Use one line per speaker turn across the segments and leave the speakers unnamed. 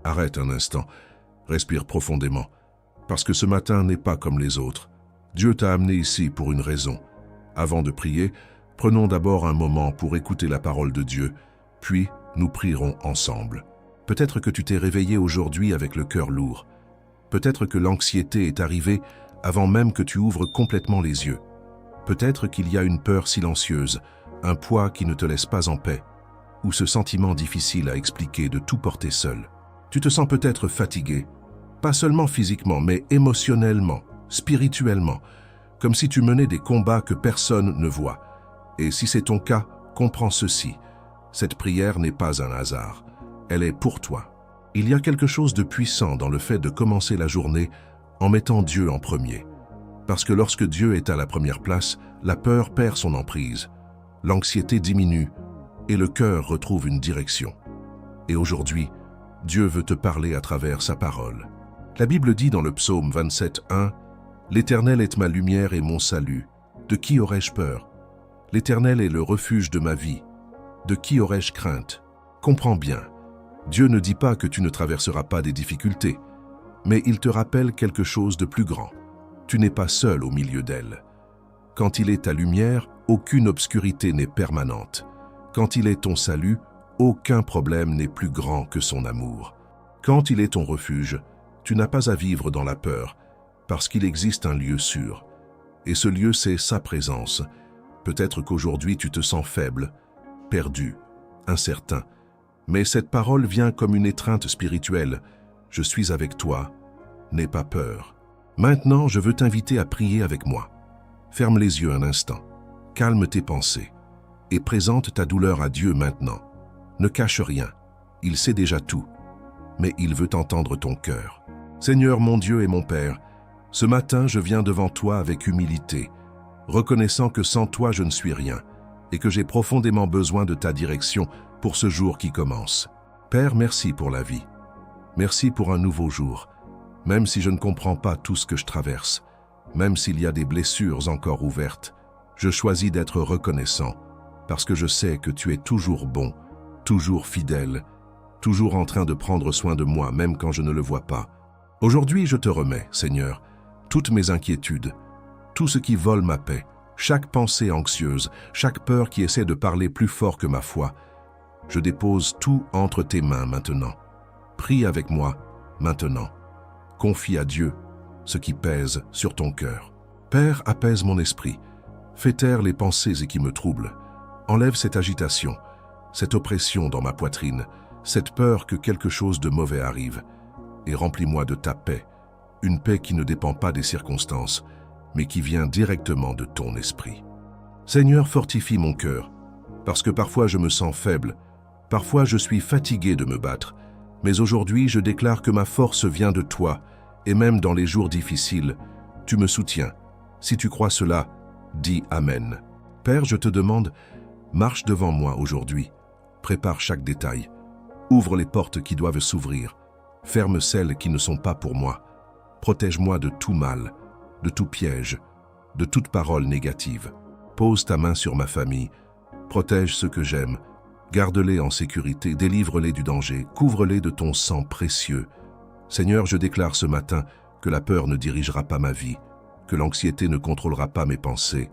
Arrête un instant, respire profondément, parce que ce matin n'est pas comme les autres. Dieu t'a amené ici pour une raison. Avant de prier, prenons d'abord un moment pour écouter la parole de Dieu, puis nous prierons ensemble. Peut-être que tu t'es réveillé aujourd'hui avec le cœur lourd. Peut-être que l'anxiété est arrivée avant même que tu ouvres complètement les yeux. Peut-être qu'il y a une peur silencieuse, un poids qui ne te laisse pas en paix, ou ce sentiment difficile à expliquer de tout porter seul. Tu te sens peut-être fatigué, pas seulement physiquement, mais émotionnellement, spirituellement, comme si tu menais des combats que personne ne voit. Et si c'est ton cas, comprends ceci. Cette prière n'est pas un hasard. Elle est pour toi. Il y a quelque chose de puissant dans le fait de commencer la journée en mettant Dieu en premier. Parce que lorsque Dieu est à la première place, la peur perd son emprise, l'anxiété diminue et le cœur retrouve une direction. Et aujourd'hui, Dieu veut te parler à travers sa parole. La Bible dit dans le psaume 27:1 « L'Éternel est ma lumière et mon salut. De qui aurais-je peur? L'Éternel est le refuge de ma vie. De qui aurais-je crainte? » Comprends bien, Dieu ne dit pas que tu ne traverseras pas des difficultés, mais il te rappelle quelque chose de plus grand. Tu n'es pas seul au milieu d'elles. Quand il est ta lumière, aucune obscurité n'est permanente. Quand il est ton salut, aucun problème n'est plus grand que son amour. Quand il est ton refuge, tu n'as pas à vivre dans la peur, parce qu'il existe un lieu sûr. Et ce lieu, c'est sa présence. Peut-être qu'aujourd'hui tu te sens faible, perdu, incertain. Mais cette parole vient comme une étreinte spirituelle. Je suis avec toi, n'aie pas peur. Maintenant, je veux t'inviter à prier avec moi. Ferme les yeux un instant, calme tes pensées et présente ta douleur à Dieu maintenant. Ne cache rien, il sait déjà tout, mais il veut entendre ton cœur. Seigneur mon Dieu et mon Père, ce matin je viens devant toi avec humilité, reconnaissant que sans toi je ne suis rien et que j'ai profondément besoin de ta direction pour ce jour qui commence. Père, merci pour la vie. Merci pour un nouveau jour. Même si je ne comprends pas tout ce que je traverse, même s'il y a des blessures encore ouvertes, je choisis d'être reconnaissant parce que je sais que tu es toujours bon, toujours fidèle, toujours en train de prendre soin de moi même quand je ne le vois pas. Aujourd'hui, je te remets, Seigneur, toutes mes inquiétudes, tout ce qui vole ma paix, chaque pensée anxieuse, chaque peur qui essaie de parler plus fort que ma foi. Je dépose tout entre tes mains maintenant. Prie avec moi maintenant. Confie à Dieu ce qui pèse sur ton cœur. Père, apaise mon esprit. Fais taire les pensées qui me troublent. Enlève cette agitation, cette oppression dans ma poitrine, cette peur que quelque chose de mauvais arrive. Et remplis-moi de ta paix, une paix qui ne dépend pas des circonstances, mais qui vient directement de ton esprit. Seigneur, fortifie mon cœur, parce que parfois je me sens faible, parfois je suis fatigué de me battre, mais aujourd'hui je déclare que ma force vient de toi, et même dans les jours difficiles, tu me soutiens. Si tu crois cela, dis Amen. Père, je te demande, marche devant moi aujourd'hui, prépare chaque détail, ouvre les portes qui doivent s'ouvrir, ferme celles qui ne sont pas pour moi, protège-moi de tout mal, de tout piège, de toute parole négative. Pose ta main sur ma famille, protège ceux que j'aime, garde-les en sécurité, délivre-les du danger, couvre-les de ton sang précieux. Seigneur, je déclare ce matin que la peur ne dirigera pas ma vie, que l'anxiété ne contrôlera pas mes pensées,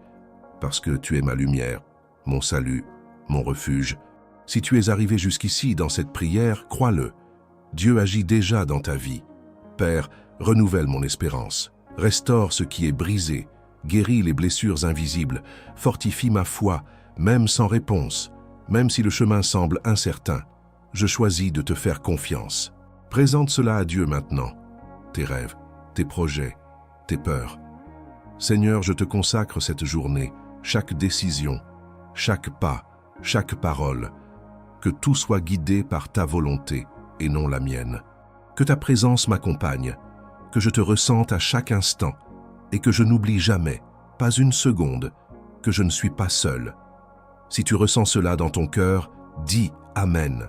parce que tu es ma lumière, mon salut, mon refuge. Si tu es arrivé jusqu'ici dans cette prière, crois-le, Dieu agit déjà dans ta vie. Père, renouvelle mon espérance, restaure ce qui est brisé, guéris les blessures invisibles, fortifie ma foi, même sans réponse, même si le chemin semble incertain. Je choisis de te faire confiance. Présente cela à Dieu maintenant, tes rêves, tes projets, tes peurs. Seigneur, je te consacre cette journée, chaque décision, chaque pas, chaque parole, que tout soit guidé par ta volonté et non la mienne. Que ta présence m'accompagne, que je te ressente à chaque instant et que je n'oublie jamais, pas une seconde, que je ne suis pas seul. Si tu ressens cela dans ton cœur, dis Amen.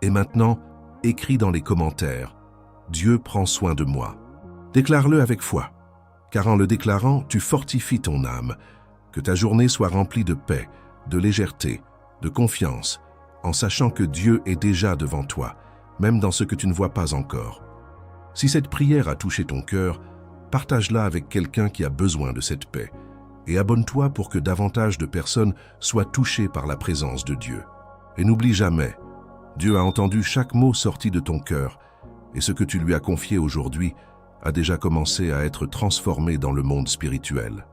Et maintenant, écris dans les commentaires, Dieu prend soin de moi. Déclare-le avec foi, car en le déclarant, tu fortifies ton âme. Que ta journée soit remplie de paix, de légèreté, de confiance, en sachant que Dieu est déjà devant toi, même dans ce que tu ne vois pas encore. Si cette prière a touché ton cœur, partage-la avec quelqu'un qui a besoin de cette paix et abonne-toi pour que davantage de personnes soient touchées par la présence de Dieu. Et n'oublie jamais, Dieu a entendu chaque mot sorti de ton cœur et ce que tu lui as confié aujourd'hui a déjà commencé à être transformé dans le monde spirituel.